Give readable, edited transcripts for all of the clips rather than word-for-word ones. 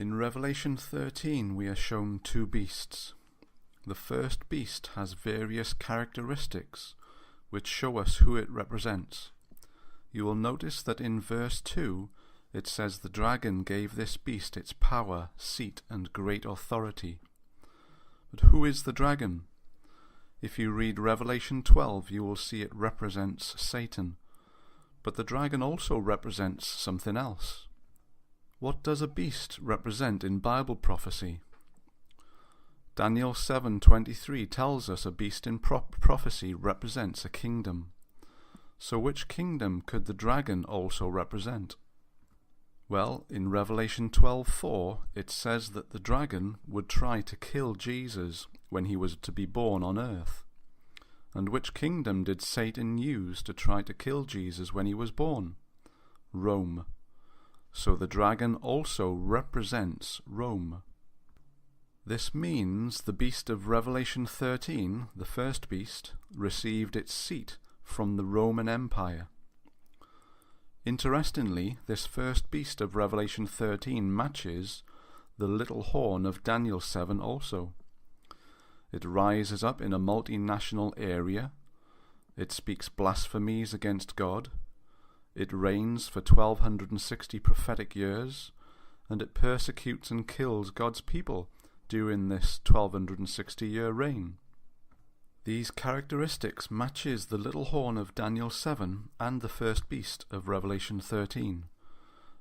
In Revelation 13 we are shown two beasts. The first beast has various characteristics which show us who it represents. You will notice that in verse 2 it says the dragon gave this beast its power, seat, and great authority. But who is the dragon? If you read Revelation 12 you will see it represents Satan. But the dragon also represents something else. What does a beast represent in Bible prophecy? Daniel 7:23 tells us a beast in prophecy represents a kingdom. So which kingdom could the dragon also represent? Well, in Revelation 12:4 it says that the dragon would try to kill Jesus when he was to be born on earth. And which kingdom did Satan use to try to kill Jesus when he was born? Rome. So the dragon also represents Rome. This means the beast of Revelation 13, the first beast, received its seat from the Roman Empire. Interestingly, this first beast of Revelation 13 matches the little horn of Daniel 7 also. It rises up in a multinational area. It speaks blasphemies against God. It reigns for 1260 prophetic years, and it persecutes and kills God's people during this 1260-year reign. These characteristics matches the little horn of Daniel 7 and the first beast of Revelation 13.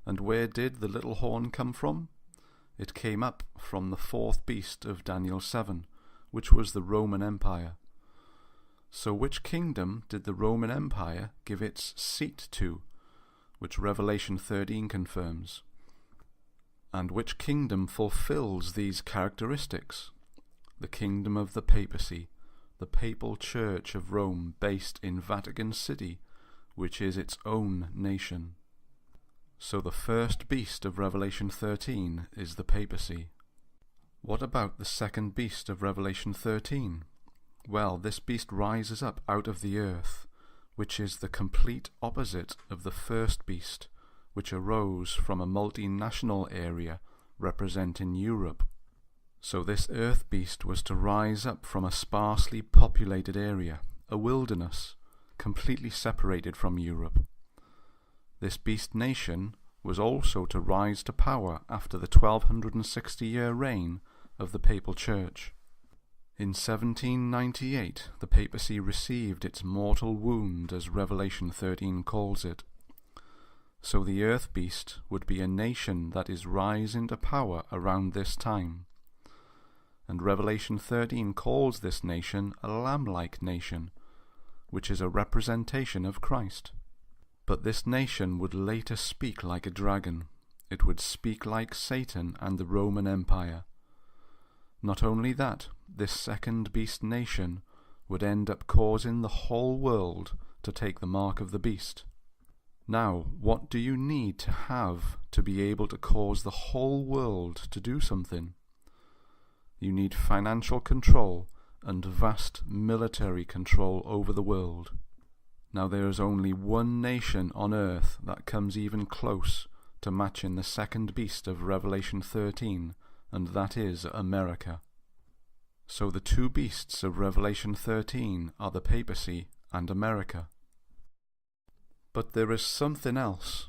And where did the little horn come from? It came up from the fourth beast of Daniel 7, which was the Roman Empire. So which kingdom did the Roman Empire give its seat to, which Revelation 13 confirms? And which kingdom fulfills these characteristics? The kingdom of the papacy, the papal church of Rome based in Vatican City, which is its own nation. So the first beast of Revelation 13 is the papacy. What about the second beast of Revelation 13? Well, this beast rises up out of the earth, which is the complete opposite of the first beast, which arose from a multinational area representing Europe. So this earth beast was to rise up from a sparsely populated area, a wilderness, completely separated from Europe. This beast nation was also to rise to power after the 1260-year reign of the papal church. In 1798, the papacy received its mortal wound, as Revelation 13 calls it. So the earth beast would be a nation that is rising to power around this time. And Revelation 13 calls this nation a lamb-like nation, which is a representation of Christ. But this nation would later speak like a dragon. It would speak like Satan and the Roman Empire. Not only that, this second beast nation would end up causing the whole world to take the mark of the beast. Now, what do you need to have to be able to cause the whole world to do something? You need financial control and vast military control over the world. Now there is only one nation on earth that comes even close to matching the second beast of Revelation 13, and that is Amerika. So the two beasts of Revelation 13 are the papacy and Amerika. But there is something else.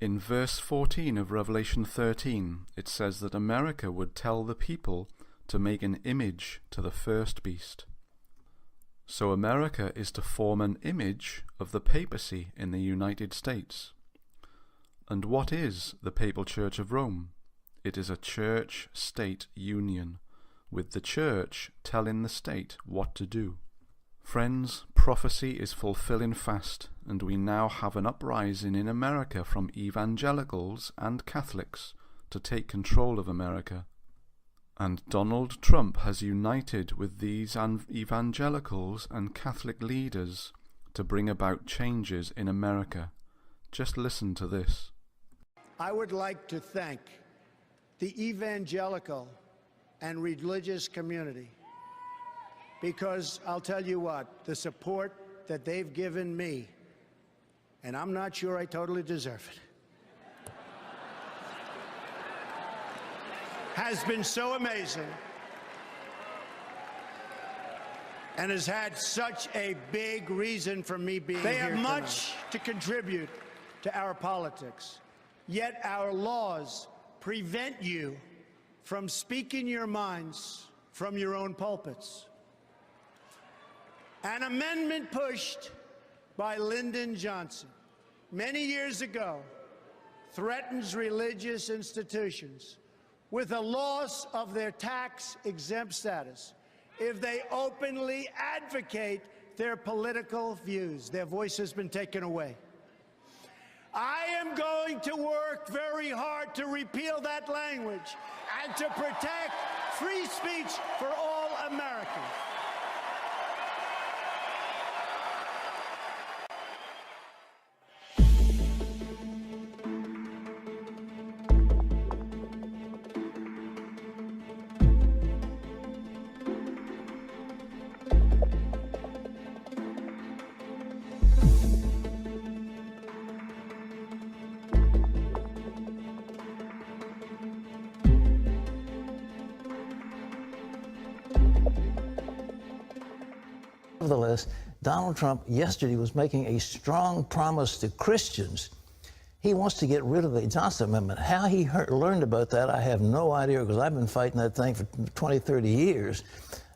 In verse 14 of Revelation 13, it says that Amerika would tell the people to make an image to the first beast. So Amerika is to form an image of the papacy in the United States. And what is the Papal Church of Rome? It is a church-state union, with the church telling the state what to do. Friends, prophecy is fulfilling fast, and we now have an uprising in Amerika from evangelicals and Catholics to take control of Amerika. And Donald Trump has united with these evangelicals and Catholic leaders to bring about changes in Amerika. Just listen to this. I would like to thank the evangelical and religious community, because I'll tell you what, the support that they've given me, and I'm not sure I totally deserve it. has been so amazing and has had such a big reason for me being here. They have much to contribute to our politics, yet our laws prevent you from speaking your minds from your own pulpits. An amendment pushed by Lyndon Johnson many years ago threatens religious institutions with a loss of their tax-exempt status if they openly advocate their political views. Their voice has been taken away. I am going to work very hard to repeal that language and to protect free speech for all Americans. Nevertheless, Donald Trump yesterday was making a strong promise to Christians. He wants to get rid of the Johnson Amendment. How he learned about that, I have no idea, because I've been fighting that thing for 20, 30 years.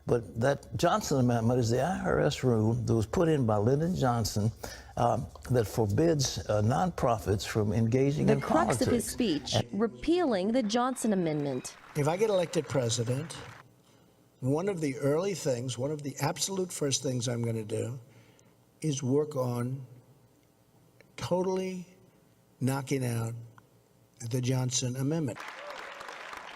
But that Johnson Amendment is the IRS rule that was put in by Lyndon Johnson that forbids nonprofits from engaging in politics. The crux of his speech, repealing the Johnson Amendment. If I get elected president, one of the early things, one of the absolute first things I'm going to do is work on totally knocking out the Johnson Amendment.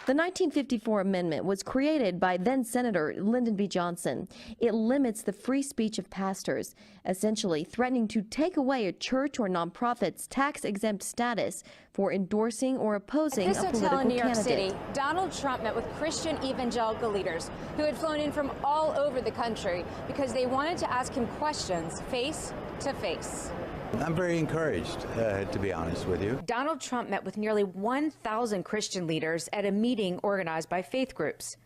The 1954 amendment was created by then-Senator Lyndon B. Johnson. It limits the free speech of pastors, essentially threatening to take away a church or nonprofit's tax-exempt status for endorsing or opposing a political candidate. At this hotel in New York City, Donald Trump met with Christian evangelical leaders who had flown in from all over the country because they wanted to ask him questions face to face. I'm very encouraged, to be honest with you. Donald Trump met with nearly 1,000 Christian leaders at a meeting organized by faith groups.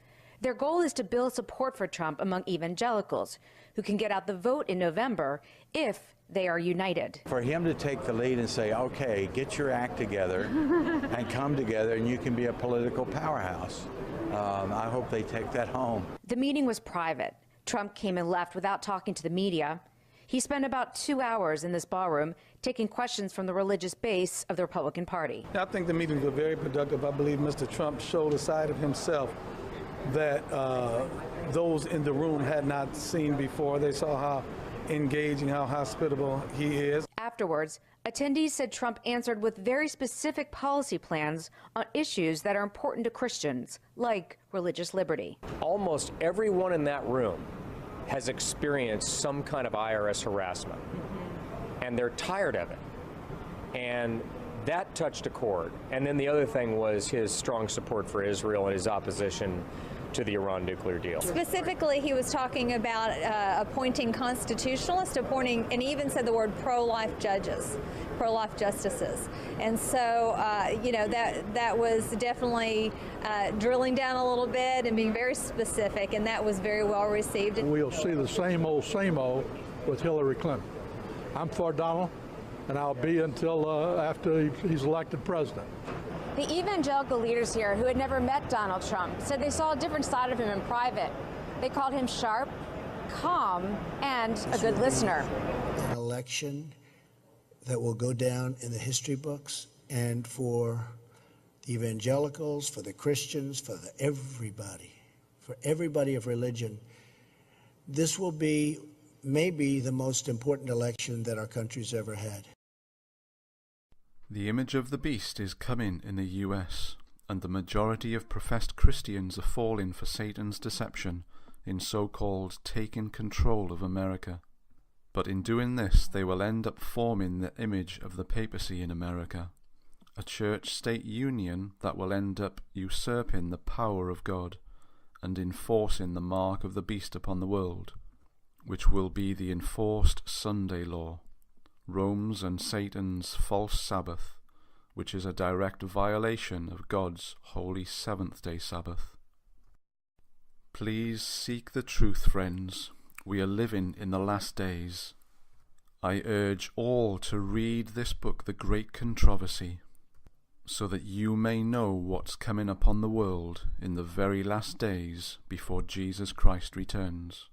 Their goal is to build support for Trump among evangelicals, who can get out the vote in November if they are united. For him to take the lead and say, okay, get your act together and come together and you can be a political powerhouse. I hope they take that home. The meeting was private. Trump came and left without talking to the media. He spent about 2 hours in this ballroom taking questions from the religious base of the Republican Party. I think the meetings were very productive. I believe Mr. Trump showed a side of himself that those in the room had not seen before. They saw how engaging, how hospitable he is. Afterwards, attendees said Trump answered with very specific policy plans on issues that are important to Christians, like religious liberty. Almost everyone in that room has experienced some kind of IRS harassment, and they're tired of it. And that touched a chord. And then the other thing was his strong support for Israel and his opposition to the Iran nuclear deal. Specifically, he was talking about appointing constitutionalists, and he even said the word pro-life judges, pro-life justices. And so, you know, that was definitely drilling down a little bit and being very specific, and that was very well received. We'll see the same old with Hillary Clinton. I'm for Donald, and I'll be until after he's elected president. The evangelical leaders here, who had never met Donald Trump, said they saw a different side of him in private. They called him sharp, calm, and a good listener. An election that will go down in the history books, and for the evangelicals, for the Christians, for everybody of religion, this will be maybe the most important election that our country's ever had. The image of the beast is coming in the US, and the majority of professed Christians are falling for Satan's deception in so-called taking control of America. But in doing this, they will end up forming the image of the papacy in America, a church-state union that will end up usurping the power of God and enforcing the mark of the beast upon the world, which will be the enforced Sunday law, Rome's and Satan's false Sabbath, which is a direct violation of God's holy seventh-day Sabbath. Please seek the truth, friends. We are living in the last days. I urge all to read this book, The Great Controversy, so that you may know what's coming upon the world in the very last days before Jesus Christ returns.